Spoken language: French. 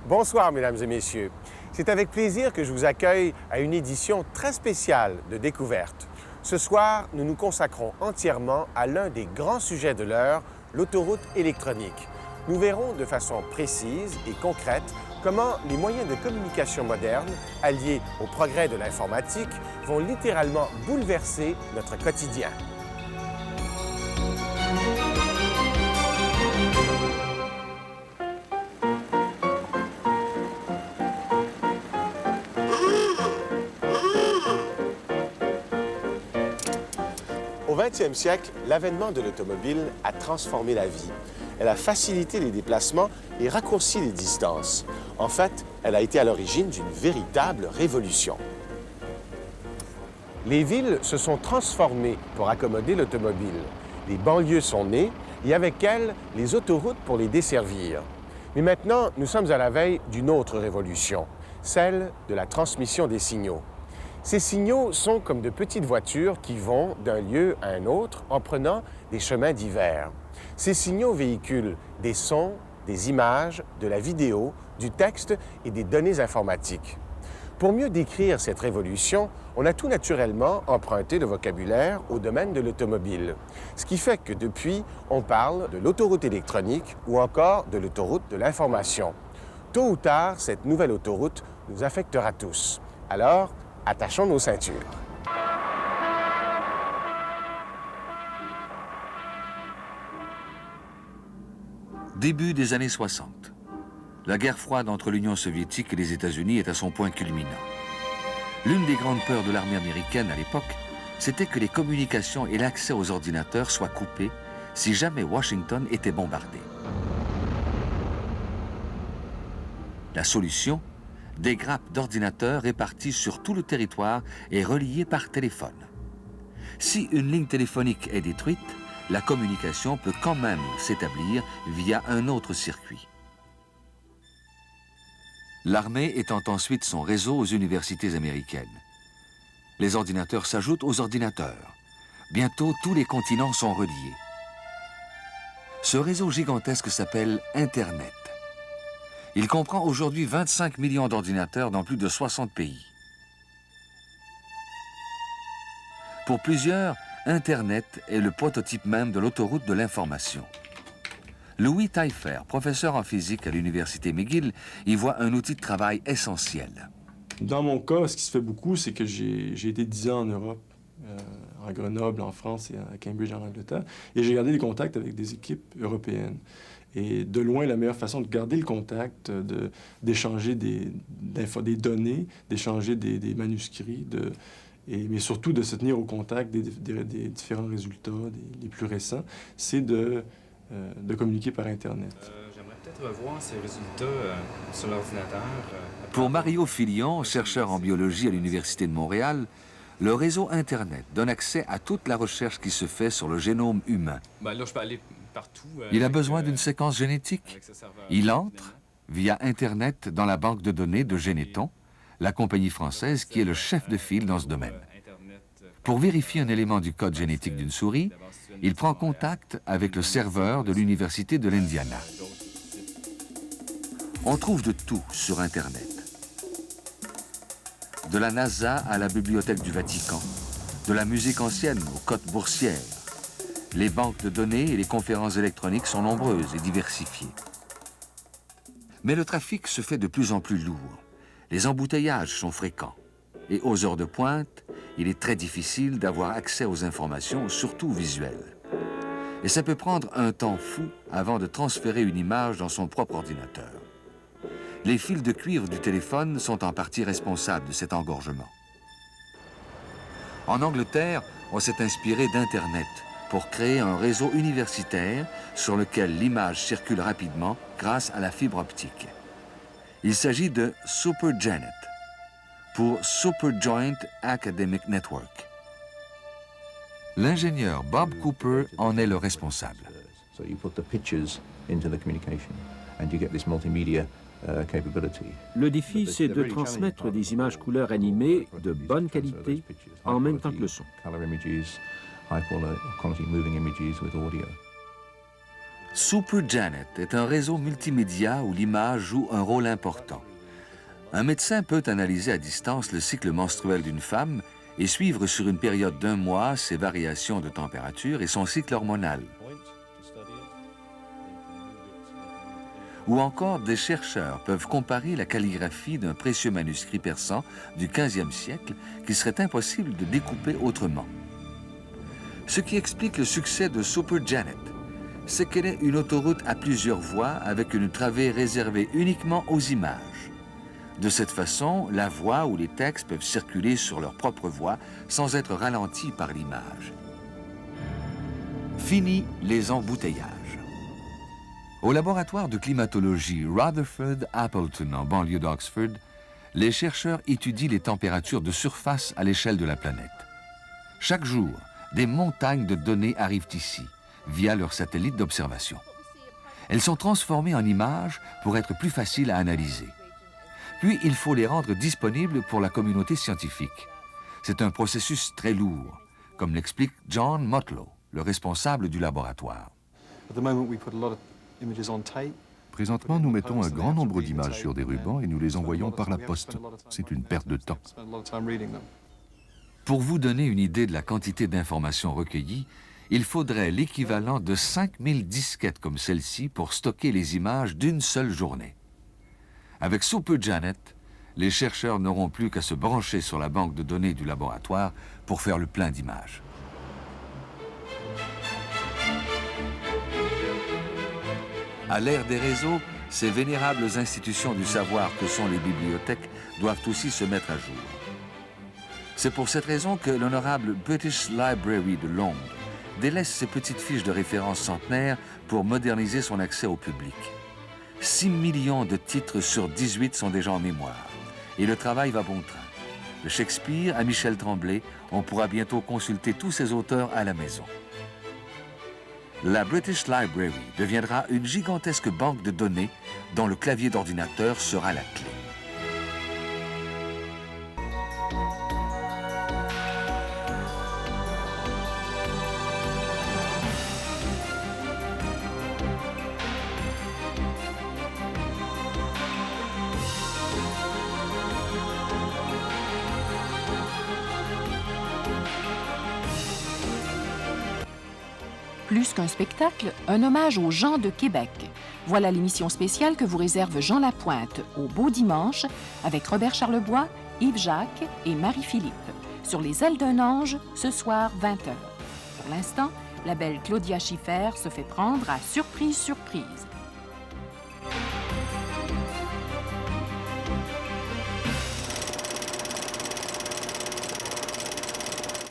Bonsoir, mesdames et messieurs. C'est avec plaisir que je vous accueille à une édition très spéciale de Découverte. Ce soir, nous nous consacrons entièrement à l'un des grands sujets de l'heure, l'autoroute électronique. Nous verrons de façon précise et concrète comment les moyens de communication modernes, alliés au progrès de l'informatique, vont littéralement bouleverser notre quotidien. Au 20e siècle, l'avènement de l'automobile a transformé la vie. Elle a facilité les déplacements et raccourci les distances. En fait, elle a été à l'origine d'une véritable révolution. Les villes se sont transformées pour accommoder l'automobile. Les banlieues sont nées et avec elles, les autoroutes pour les desservir. Mais maintenant, nous sommes à la veille d'une autre révolution, celle de la transmission des signaux. Ces signaux sont comme de petites voitures qui vont d'un lieu à un autre en prenant des chemins divers. Ces signaux véhiculent des sons, des images, de la vidéo, du texte et des données informatiques. Pour mieux décrire cette révolution, on a tout naturellement emprunté le vocabulaire au domaine de l'automobile. Ce qui fait que depuis, on parle de l'autoroute électronique ou encore de l'autoroute de l'information. Tôt ou tard, cette nouvelle autoroute nous affectera tous. Alors, attachons nos ceintures. Début des années 60. La guerre froide entre l'Union soviétique et les États-Unis est à son point culminant. L'une des grandes peurs de l'armée américaine à l'époque, c'était que les communications et l'accès aux ordinateurs soient coupés si jamais Washington était bombardé. La solution, des grappes d'ordinateurs réparties sur tout le territoire et reliées par téléphone. Si une ligne téléphonique est détruite, la communication peut quand même s'établir via un autre circuit. L'armée étend ensuite son réseau aux universités américaines. Les ordinateurs s'ajoutent aux ordinateurs. Bientôt, tous les continents sont reliés. Ce réseau gigantesque s'appelle Internet. Il comprend aujourd'hui 25 millions d'ordinateurs dans plus de 60 pays. Pour plusieurs, Internet est le prototype même de l'autoroute de l'information. Louis Taillefer, professeur en physique à l'université McGill, y voit un outil de travail essentiel. Dans mon cas, ce qui se fait beaucoup, c'est que j'ai été 10 ans en Europe, à Grenoble, en France et à Cambridge, en Angleterre, et j'ai gardé des contacts avec des équipes européennes. Et de loin, la meilleure façon de garder le contact, d'échanger des données, d'échanger des manuscrits, mais surtout de se tenir au contact des différents résultats, les plus récents, c'est de communiquer par Internet. J'aimerais peut-être revoir ces résultats sur l'ordinateur. Pour Mario Filion, chercheur en biologie à l'Université de Montréal, le réseau Internet donne accès à toute la recherche qui se fait sur le génome humain. Là, je peux aller partout. Il a besoin d'une séquence génétique. Il entre via Internet dans la banque de données de Généton, la compagnie française qui est le chef de file dans ce domaine. Pour vérifier un élément du code génétique d'une souris, il prend contact avec le serveur de l'Université de l'Indiana. On trouve de tout sur Internet. De la NASA à la Bibliothèque du Vatican, de la musique ancienne aux cotes boursières. Les banques de données et les conférences électroniques sont nombreuses et diversifiées. Mais le trafic se fait de plus en plus lourd. Les embouteillages sont fréquents. Et aux heures de pointe, il est très difficile d'avoir accès aux informations, surtout visuelles. Et ça peut prendre un temps fou avant de transférer une image dans son propre ordinateur. Les fils de cuivre du téléphone sont en partie responsables de cet engorgement. En Angleterre, on s'est inspiré d'Internet pour créer un réseau universitaire sur lequel l'image circule rapidement grâce à la fibre optique. Il s'agit de SuperJanet, pour Superjoint Academic Network. L'ingénieur Bob Cooper en est le responsable. Le défi, c'est de transmettre des images couleurs animées de bonne qualité en même temps que le son. Super Janet est un réseau multimédia où l'image joue un rôle important. Un médecin peut analyser à distance le cycle menstruel d'une femme et suivre sur une période d'1 mois ses variations de température et son cycle hormonal. Ou encore, des chercheurs peuvent comparer la calligraphie d'un précieux manuscrit persan du XVe siècle qui serait impossible de découper autrement. Ce qui explique le succès de Super Janet, c'est qu'elle est une autoroute à plusieurs voies avec une travée réservée uniquement aux images. De cette façon, la voix ou les textes peuvent circuler sur leur propre voie sans être ralentis par l'image. Fini les embouteillages. Au laboratoire de climatologie Rutherford-Appleton en banlieue d'Oxford, les chercheurs étudient les températures de surface à l'échelle de la planète. Chaque jour, des montagnes de données arrivent ici, via leurs satellites d'observation. Elles sont transformées en images pour être plus faciles à analyser. Puis, il faut les rendre disponibles pour la communauté scientifique. C'est un processus très lourd, comme l'explique John Motlow, le responsable du laboratoire. Présentement, nous mettons un grand nombre d'images sur des rubans et nous les envoyons par la poste. C'est une perte de temps. Pour vous donner une idée de la quantité d'informations recueillies, il faudrait l'équivalent de 5000 disquettes comme celle-ci pour stocker les images d'une seule journée. Avec Super Janet, les chercheurs n'auront plus qu'à se brancher sur la banque de données du laboratoire pour faire le plein d'images. À l'ère des réseaux, ces vénérables institutions du savoir que sont les bibliothèques doivent aussi se mettre à jour. C'est pour cette raison que l'honorable British Library de Londres délaisse ses petites fiches de référence centenaires pour moderniser son accès au public. 6 millions de titres sur 18 sont déjà en mémoire. Et le travail va bon train. De Shakespeare à Michel Tremblay, on pourra bientôt consulter tous ces auteurs à la maison. La British Library deviendra une gigantesque banque de données dont le clavier d'ordinateur sera la clé. Plus qu'un spectacle, un hommage aux gens de Québec. Voilà l'émission spéciale que vous réserve Jean Lapointe au Beau Dimanche avec Robert Charlebois, Yves Jacques et Marie-Philippe. Sur les ailes d'un ange, ce soir 20h. Pour l'instant, la belle Claudia Schiffer se fait prendre à surprise.